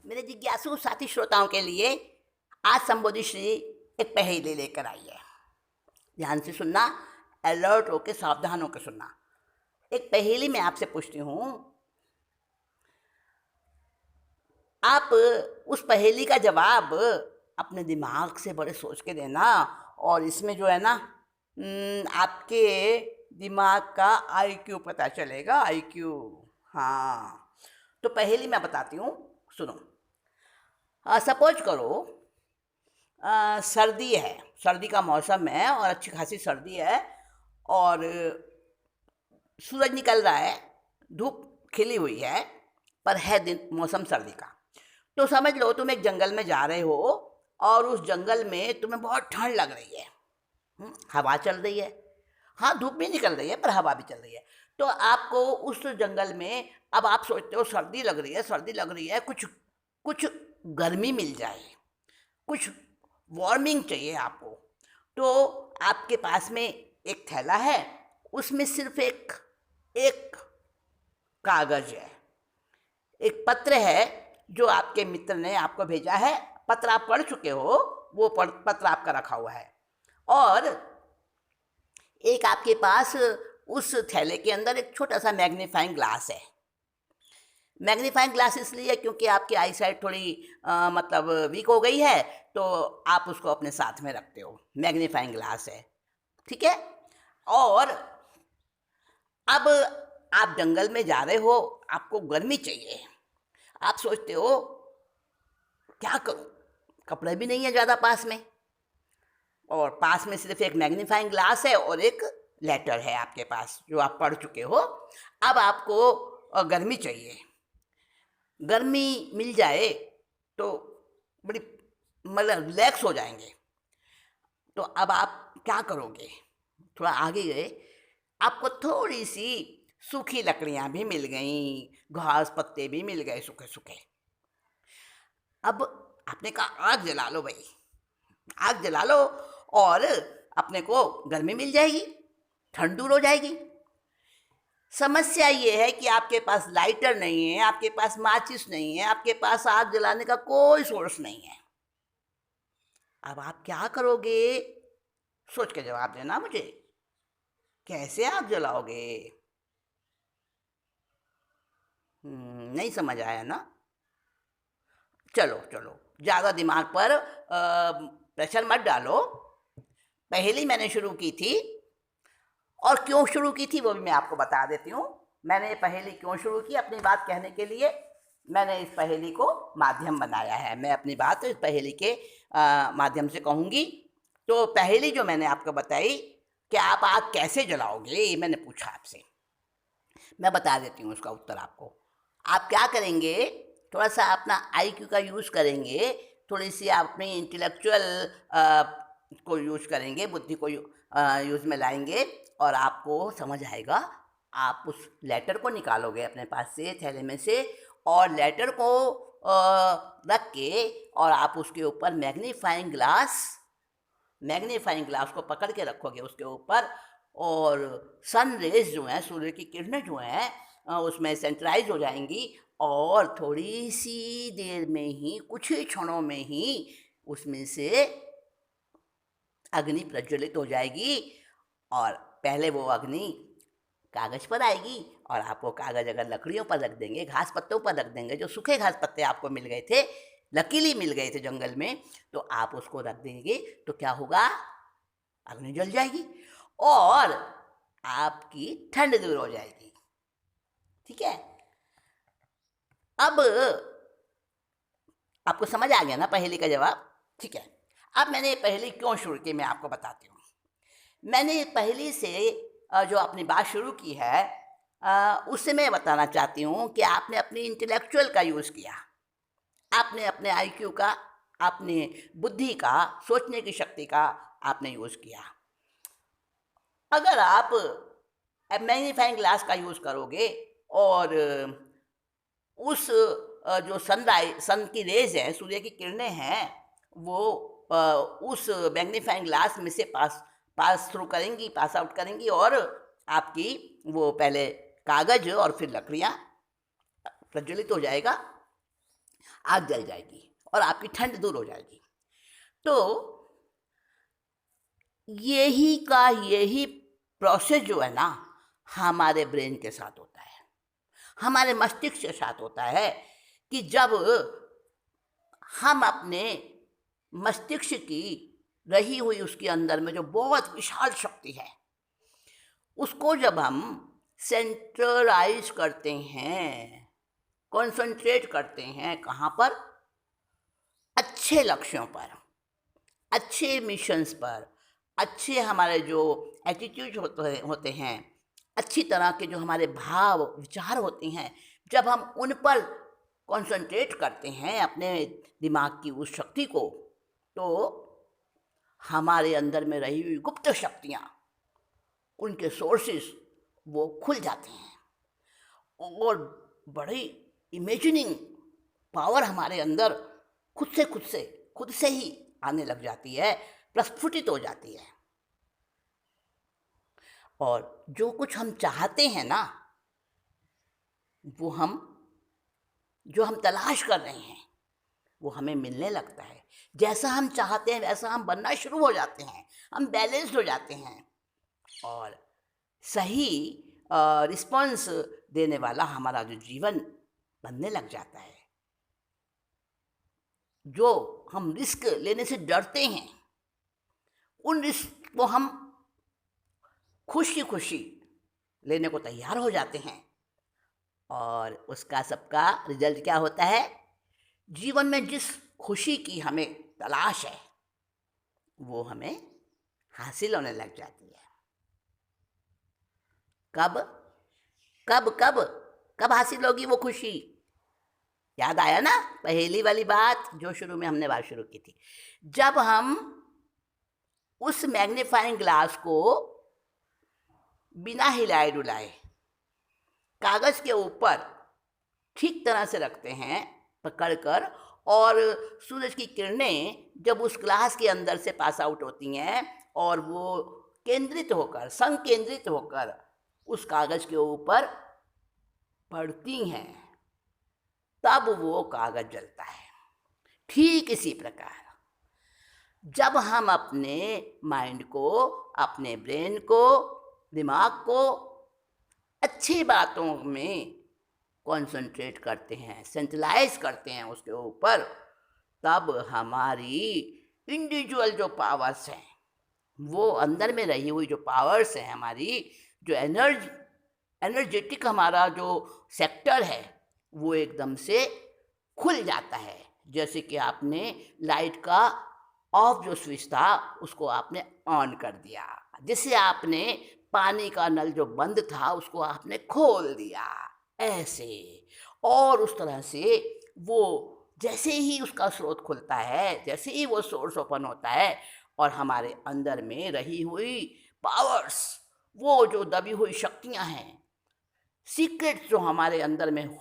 मेरे जिज्ञासु साथी श्रोताओं के लिए आज संबोधित श्री एक पहेली लेकर आई है। ध्यान से सुनना, अलर्ट होकर सावधान होकर सुनना। एक पहेली मैं आपसे पूछती हूँ, आप उस पहेली का जवाब अपने दिमाग से बड़े सोच के देना। और इसमें जो है ना, आपके दिमाग का आईक्यू पता चलेगा, आईक्यू। हाँ, तो पहेली मैं बताती हूँ, सुनो। सपोज करो सर्दी है, सर्दी का मौसम है और अच्छी खासी सर्दी है और सूरज निकल रहा है, धूप खिली हुई है, पर है दिन मौसम सर्दी का। तो समझ लो तुम एक जंगल में जा रहे हो और उस जंगल में तुम्हें बहुत ठंड लग रही है। हवा चल रही है, हाँ धूप भी निकल रही है पर हवा भी चल रही है। तो आपको उस जंगल में, अब आप सोचते हो सर्दी लग रही है, सर्दी लग रही है, कुछ कुछ गर्मी मिल जाए, कुछ वार्मिंग चाहिए आपको। तो आपके पास में एक थैला है, उसमें सिर्फ एक एक कागज है, एक पत्र है जो आपके मित्र ने आपको भेजा है। पत्र आप पढ़ चुके हो, वो पत्र आपका रखा हुआ है। और एक आपके पास उस थैले के अंदर एक छोटा सा मैग्नीफाइंग ग्लास है। मैग्नीफाइंग ग्लास इसलिए क्योंकि आपकी आई साइट थोड़ी मतलब वीक हो गई है, तो आप उसको अपने साथ में रखते हो। मैग्नीफाइंग ग्लास है, ठीक है। और अब आप जंगल में जा रहे हो, आपको गर्मी चाहिए। आप सोचते हो क्या करूं, कपड़े भी नहीं है ज़्यादा पास में, और पास में सिर्फ एक मैग्नीफाइंग ग्लास है और एक लेटर है आपके पास जो आप पढ़ चुके हो। अब आपको गर्मी चाहिए, गर्मी मिल जाए तो बड़ी मतलब रिलैक्स हो जाएंगे। तो अब आप क्या करोगे, थोड़ा आगे गए, आपको थोड़ी सी सूखी लकड़ियां भी मिल गईं, घास पत्ते भी मिल गए सूखे सूखे। अब आपने कहा आग जला लो भाई, आग जला लो और अपने को गर्मी मिल जाएगी, ठंड दूर हो जाएगी। समस्या ये है कि आपके पास लाइटर नहीं है, आपके पास माचिस नहीं है, आपके पास आग जलाने का कोई सोर्स नहीं है। अब आप क्या करोगे, सोच के जवाब देना मुझे। कैसे आग जलाओगे? नहीं समझ आया ना? चलो चलो, ज़्यादा दिमाग पर प्रेशर मत डालो। पहली मैंने शुरू की थी, और क्यों शुरू की थी वो भी मैं आपको बता देती हूँ। मैंने पहेली क्यों शुरू की, अपनी बात कहने के लिए मैंने इस पहेली को माध्यम बनाया है। मैं अपनी बात इस पहेली के माध्यम से कहूँगी। तो पहेली जो मैंने आपको बताई कि आप आग कैसे जलाओगे, ये मैंने पूछा आपसे, मैं बता देती हूँ उसका उत्तर आपको। आप क्या करेंगे, थोड़ा सा अपना आईक्यू का यूज़ करेंगे, थोड़ी सी अपनी इंटेलेक्चुअल को यूज़ करेंगे, बुद्धि को यूज़ में लाएंगे और आपको समझ आएगा। आप उस लेटर को निकालोगे अपने पास से, थैले में से, और लेटर को रख के, और आप उसके ऊपर मैग्नीफाइंग ग्लास को पकड़ के रखोगे उसके ऊपर, और सन रेज जो हैं, सूर्य की किरणें जो हैं उसमें सेंट्राइज हो जाएंगी, और थोड़ी सी देर में ही, कुछ ही क्षणों में ही उसमें से अग्नि प्रज्वलित हो जाएगी। और पहले वो अग्नि कागज पर आएगी, और आप वो कागज अगर लकड़ियों पर रख देंगे, घास पत्तों पर रख देंगे, जो सूखे घास पत्ते आपको मिल गए थे, लकीली मिल गए थे जंगल में, तो आप उसको रख देंगे तो क्या होगा, अग्नि जल जाएगी और आपकी ठंड दूर हो जाएगी। ठीक है, अब आपको समझ आ गया ना पहेली का जवाब? ठीक है, अब मैंने पहेली क्यों शुरू की मैं आपको बताती हूँ। मैंने पहेली से जो अपनी बात शुरू की है, उससे मैं बताना चाहती हूँ कि आपने अपनी इंटेलेक्चुअल का यूज़ किया, आपने अपने आईक्यू का, आपने बुद्धि का, सोचने की शक्ति का आपने यूज़ किया। अगर आप मैग्नीफाइंग ग्लास का यूज़ करोगे और उस जो सन की रेज है, सूर्य की किरणें हैं, वो उस मैग्नीफाइंग ग्लास में से पास थ्रू करेंगी, पास आउट करेंगी, और आपकी वो पहले कागज और फिर लकड़ियाँ प्रज्वलित हो जाएगा, आग जल जाएगी और आपकी ठंड दूर हो जाएगी। तो यही प्रोसेस जो है ना, हमारे ब्रेन के साथ होता है, हमारे मस्तिष्क के साथ होता है कि जब हम अपने मस्तिष्क की रही हुई उसके अंदर में जो बहुत विशाल शक्ति है, उसको जब हम सेंट्रलाइज करते हैं, कॉन्सेंट्रेट करते हैं, कहाँ पर? अच्छे लक्ष्यों पर, अच्छे मिशंस पर, अच्छे हमारे जो एटीट्यूड होते हैं, अच्छी तरह के जो हमारे भाव विचार होते हैं, जब हम उन पर कॉन्सेंट्रेट करते हैं अपने दिमाग की उस शक्ति को, तो हमारे अंदर में रही हुई गुप्त शक्तियाँ, उनके सोर्सेस वो खुल जाते हैं और बड़ी इमेजिनिंग पावर हमारे अंदर खुद से ही आने लग जाती है, प्रस्फुटित हो जाती है। और जो कुछ हम चाहते हैं ना, वो जो हम तलाश कर रहे हैं, वो हमें मिलने लगता है। जैसा हम चाहते हैं वैसा हम बनना शुरू हो जाते हैं, हम बैलेंस्ड हो जाते हैं और सही रिस्पॉन्स देने वाला हमारा जो जीवन बनने लग जाता है। जो हम रिस्क लेने से डरते हैं, उन रिस्क को हम खुशी लेने को तैयार हो जाते हैं और उसका सबका रिजल्ट क्या होता है? जीवन में जिस खुशी की हमें तलाश है, वो हमें हासिल होने लग जाती है। कब कब कब कब हासिल होगी वो खुशी? याद आया ना पहली वाली बात जो शुरू में हमने बात शुरू की थी? जब हम उस मैग्नीफाइंग ग्लास को बिना हिलाए डुलाए कागज के ऊपर ठीक तरह से रखते हैं पकड़कर, और सूरज की किरणें जब उस ग्लास के अंदर से पास आउट होती हैं और वो संकेंद्रित होकर उस कागज के ऊपर पड़ती हैं, तब वो कागज जलता है। ठीक इसी प्रकार जब हम अपने माइंड को, अपने ब्रेन को, दिमाग को अच्छी बातों में कॉन्सेंट्रेट करते हैं, सेंट्रलाइज करते हैं उसके ऊपर, तब हमारी इंडिविजुअल जो पावर्स हैं, वो अंदर में रही हुई जो पावर्स हैं, हमारी जो एनर्जेटिक हमारा जो सेक्टर है, वो एकदम से खुल जाता है। जैसे कि आपने लाइट का ऑफ जो स्विच था उसको आपने ऑन कर दिया, जिससे आपने पानी का नल जो बंद था उसको आपने खोल दिया, ऐसे। और उस तरह से वो जैसे ही उसका स्रोत खुलता है, जैसे ही वो सोर्स ओपन होता है, और हमारे अंदर में रही हुई पावर्स, वो जो दबी हुई शक्तियां हैं, सीक्रेट्स जो हमारे अंदर में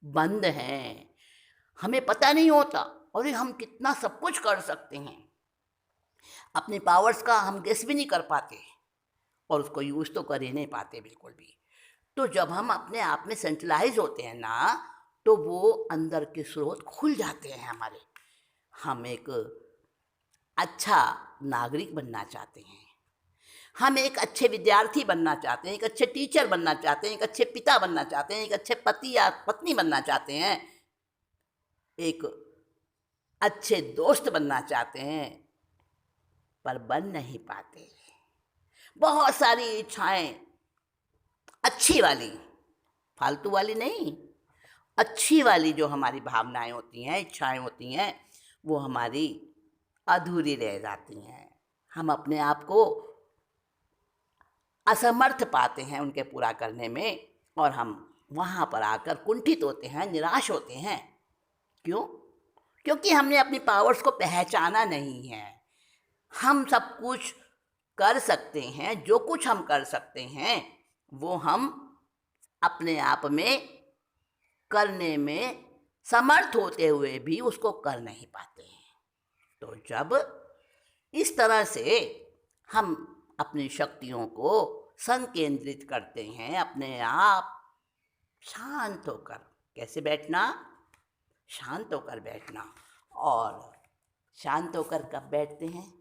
बंद हैं, हमें पता नहीं होता और हम कितना सब कुछ कर सकते हैं, अपनी पावर्स का हम गेस भी नहीं कर पाते और उसको यूज़ तो कर ही नहीं पाते बिल्कुल भी। तो जब हम अपने आप में सेंट्रलाइज होते हैं ना, तो वो अंदर के स्रोत खुल जाते हैं हमारे। हम एक अच्छा नागरिक बनना चाहते हैं, हम एक अच्छे विद्यार्थी बनना चाहते हैं, एक अच्छे टीचर बनना चाहते हैं, एक अच्छे पिता बनना चाहते हैं, एक अच्छे पति या पत्नी बनना चाहते हैं, एक अच्छे दोस्त बनना चाहते हैं, पर बन नहीं पाते। बहुत सारी इच्छाएं, अच्छी वाली, फालतू वाली नहीं, अच्छी वाली जो हमारी भावनाएं होती हैं, इच्छाएं होती हैं, वो हमारी अधूरी रह जाती हैं। हम अपने आप को असमर्थ पाते हैं उनके पूरा करने में, और हम वहाँ पर आकर कुंठित होते हैं, निराश होते हैं। क्यों? क्योंकि हमने अपनी पावर्स को पहचाना नहीं है। हम सब कुछ कर सकते हैं, जो कुछ हम कर सकते हैं वो हम अपने आप में करने में समर्थ होते हुए भी उसको कर नहीं पाते हैं। तो जब इस तरह से हम अपनी शक्तियों को संकेंद्रित करते हैं, अपने आप शांत होकर, कैसे बैठना? शांत होकर बैठना। और शांत होकर कब बैठते हैं?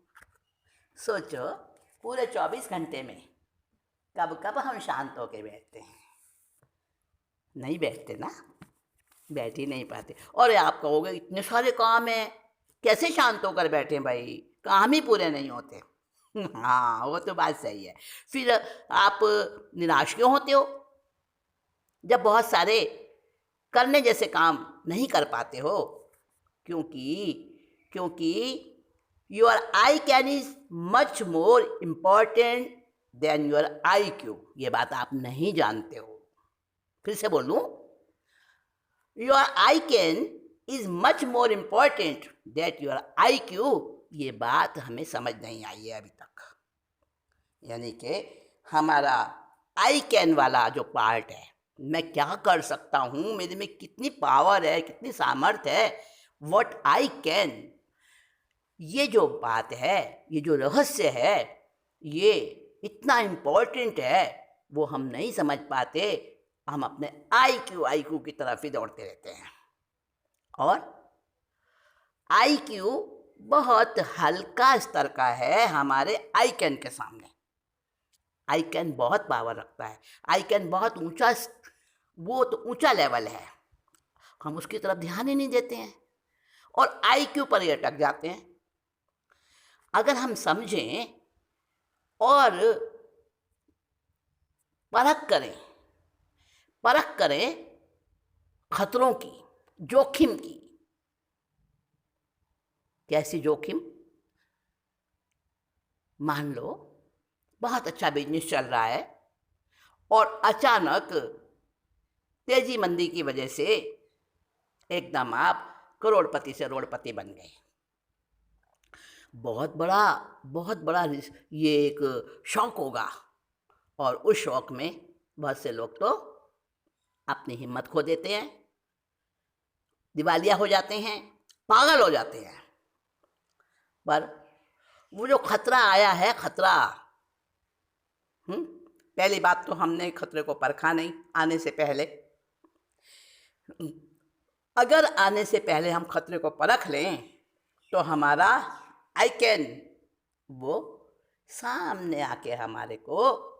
सोचो, पूरे 24 घंटे में कब कब हम शांत होकर बैठते हैं? नहीं बैठते ना, बैठ ही नहीं पाते। और आप कहोगे इतने सारे काम हैं, कैसे शांत होकर बैठे भाई, काम ही पूरे नहीं होते। हाँ, वो तो बात सही है। फिर आप निराश क्यों होते हो जब बहुत सारे करने जैसे काम नहीं कर पाते हो? क्योंकि your I can is much more important than your I Q. ये बात आप नहीं जानते हो। फिर से बोलूं, your I can is much more important that your I Q. ये बात हमें समझ नहीं आई है अभी तक। यानी कि हमारा आई कैन वाला जो पार्ट है, मैं क्या कर सकता हूँ, मेरे में कितनी पावर है, कितनी सामर्थ्य है, व्हाट आई कैन, ये जो बात है, ये जो रहस्य है, ये इतना इम्पोर्टेंट है, वो हम नहीं समझ पाते। हम अपने आई क्यू की तरफ ही दौड़ते रहते हैं। और आई क्यू बहुत हल्का स्तर का है हमारे आई कैन के सामने। आई कैन बहुत पावर रखता है, आई कैन बहुत ऊंचा, वो तो ऊंचा लेवल है, हम उसकी तरफ ध्यान ही नहीं देते हैं और आई क्यू पर ही अटक जाते हैं। अगर हम समझें और परख करें खतरों की, जोखिम की। कैसी जोखिम? मान लो बहुत अच्छा बिजनेस चल रहा है और अचानक तेजी मंदी की वजह से एकदम आप करोड़पति से रोड़पति बन गए। बहुत बड़ा ये एक शौक होगा और उस शौक में बहुत से लोग तो अपनी हिम्मत खो देते हैं, दिवालिया हो जाते हैं, पागल हो जाते हैं। पर वो जो खतरा आया है, पहली बात तो हमने खतरे को परखा नहीं आने से पहले। अगर आने से पहले हम खतरे को परख लें तो हमारा आई कैन वो सामने आके हमारे को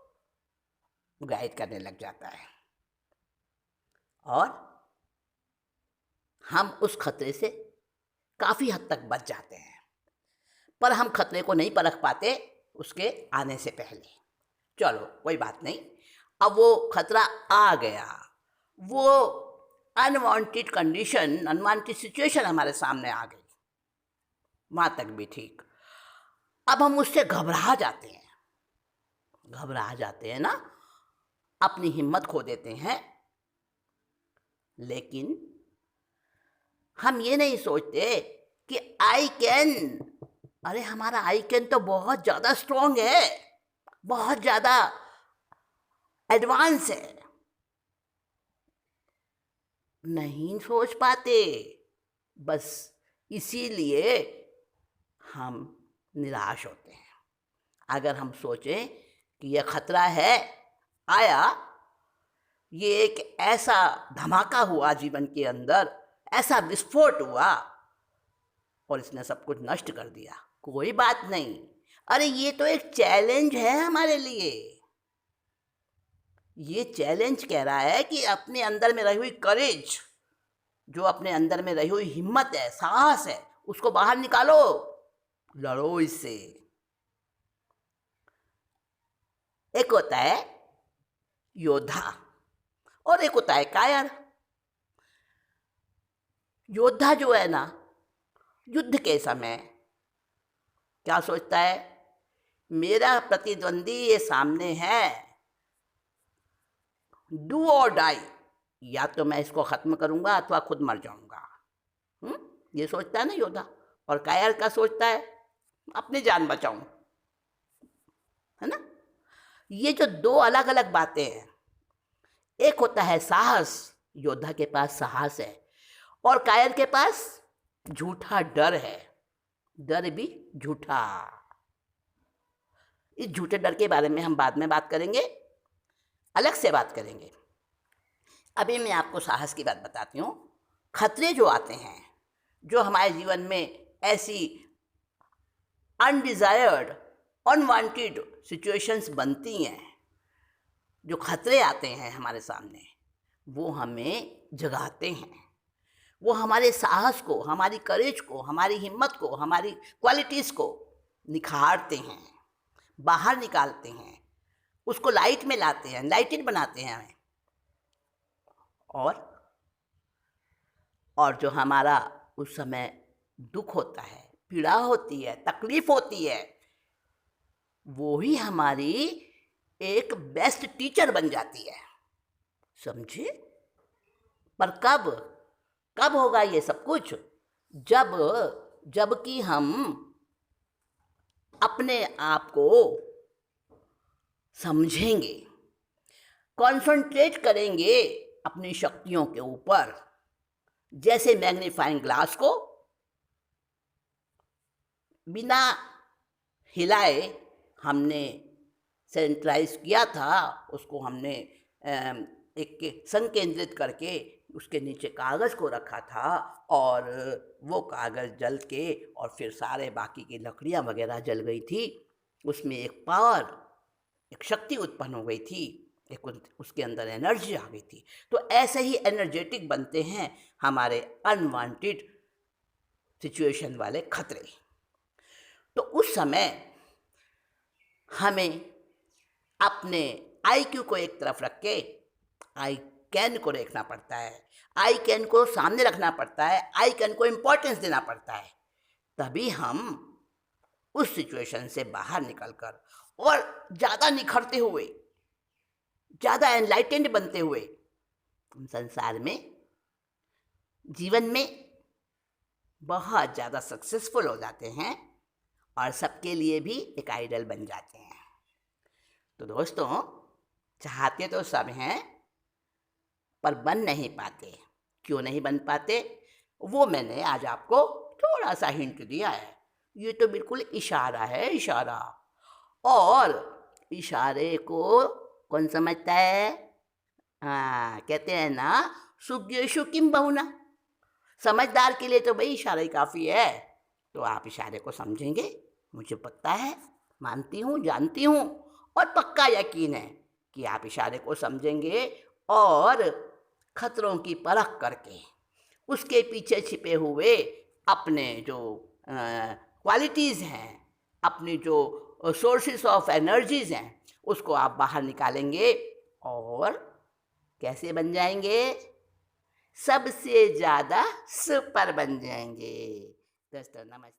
गाइड करने लग जाता है और हम उस खतरे से काफ़ी हद तक बच जाते हैं। पर हम खतरे को नहीं परख पाते उसके आने से पहले। चलो कोई बात नहीं, अब वो खतरा आ गया, वो अनवांटेड कंडीशन, अनवांटेड सिचुएशन हमारे सामने आ गई, वहाँ तक भी ठीक। अब हम उससे घबरा जाते हैं ना, अपनी हिम्मत खो देते हैं। लेकिन हम ये नहीं सोचते कि आई कैन, अरे हमारा आई कैन तो बहुत ज़्यादा स्ट्रॉन्ग है, बहुत ज़्यादा एडवांस है। नहीं सोच पाते, बस इसीलिए हम निराश होते हैं। अगर हम सोचें कि यह खतरा है, आया, ये एक ऐसा धमाका हुआ जीवन के अंदर, ऐसा विस्फोट हुआ और इसने सब कुछ नष्ट कर दिया, कोई बात नहीं। अरे ये तो एक चैलेंज है हमारे लिए। ये चैलेंज कह रहा है कि अपने अंदर में रही हुई करेज, जो अपने अंदर में रही हुई हिम्मत है, साहस है, उसको बाहर निकालो, लड़ो इससे। एक होता है योद्धा और एक होता है कायर। योद्धा जो है ना, युद्ध के समय क्या सोचता है, मेरा प्रतिद्वंदी ये सामने है, डू और डाई, या तो मैं इसको खत्म करूंगा अथवा खुद मर जाऊंगा। ये सोचता है ना योद्धा। और कायर का सोचता है अपनी जान बचाऊं, है ना। ये जो दो अलग अलग बातें हैं, एक होता है साहस, योद्धा के पास साहस है, और कायर के पास झूठा डर है, डर भी झूठा। इस झूठे डर के बारे में हम बाद में बात करेंगे, अलग से बात करेंगे। अभी मैं आपको साहस की बात बताती हूँ। खतरे जो आते हैं, जो हमारे जीवन में ऐसी अनडिज़ायर्ड, अनवांटेड सिचुएशंस बनती हैं, जो खतरे आते हैं हमारे सामने, वो हमें जगाते हैं। वो हमारे साहस को, हमारी करेज को, हमारी हिम्मत को, हमारी क्वालिटीज़ को निखारते हैं, बाहर निकालते हैं, उसको लाइट में लाते हैं, लाइटेड बनाते हैं हमें। और जो हमारा उस समय दुख होता है, पीड़ा होती है, तकलीफ होती है, वो ही हमारी एक बेस्ट टीचर बन जाती है, समझे? पर कब होगा ये सब कुछ? जबकि हम अपने आप को समझेंगे, कॉन्सेंट्रेट करेंगे अपनी शक्तियों के ऊपर। जैसे मैग्नीफाइंग ग्लास को बिना हिलाए हमने सेंट्राइज किया था, उसको हमने एक संकेंद्रित करके उसके नीचे कागज़ को रखा था, और वो कागज़ जल के और फिर सारे बाकी की लकड़ियाँ वगैरह जल गई थी। उसमें एक पावर, एक शक्ति उत्पन्न हो गई थी, एक उसके अंदर एनर्जी आ गई थी। तो ऐसे ही एनर्जेटिक बनते हैं हमारे अनवांटेड सिचुएशन वाले खतरे। तो उस समय हमें अपने आईक्यू को एक तरफ रख के आई कैन को देखना पड़ता है, आई कैन को सामने रखना पड़ता है, आई कैन को इम्पोर्टेंस देना पड़ता है। तभी हम उस सिचुएशन से बाहर निकलकर और ज़्यादा निखरते हुए, ज़्यादा एनलाइटेंड बनते हुए हम संसार में, जीवन में बहुत ज़्यादा सक्सेसफुल हो जाते हैं और सबके लिए भी एक आइडल बन जाते हैं। तो दोस्तों, चाहते तो सब हैं पर बन नहीं पाते। क्यों नहीं बन पाते, वो मैंने आज आपको थोड़ा सा हिंट दिया है। ये तो बिल्कुल इशारा है, इशारा। और इशारे को कौन समझता है? हाँ, कहते हैं ना, सुज्ञेषु किम बहुना। समझदार के लिए तो भाई इशारा ही काफ़ी है। तो आप इशारे को समझेंगे, मुझे पता है, मानती हूँ, जानती हूँ, और पक्का यकीन है कि आप इशारे को समझेंगे और खतरों की परख करके उसके पीछे छिपे हुए अपने जो क्वालिटीज़ हैं, अपनी जो सोर्सेस ऑफ एनर्जीज़ हैं, उसको आप बाहर निकालेंगे और कैसे बन जाएंगे? सबसे ज़्यादा सुपर बन जाएंगे। दोस्तों नमस्ते।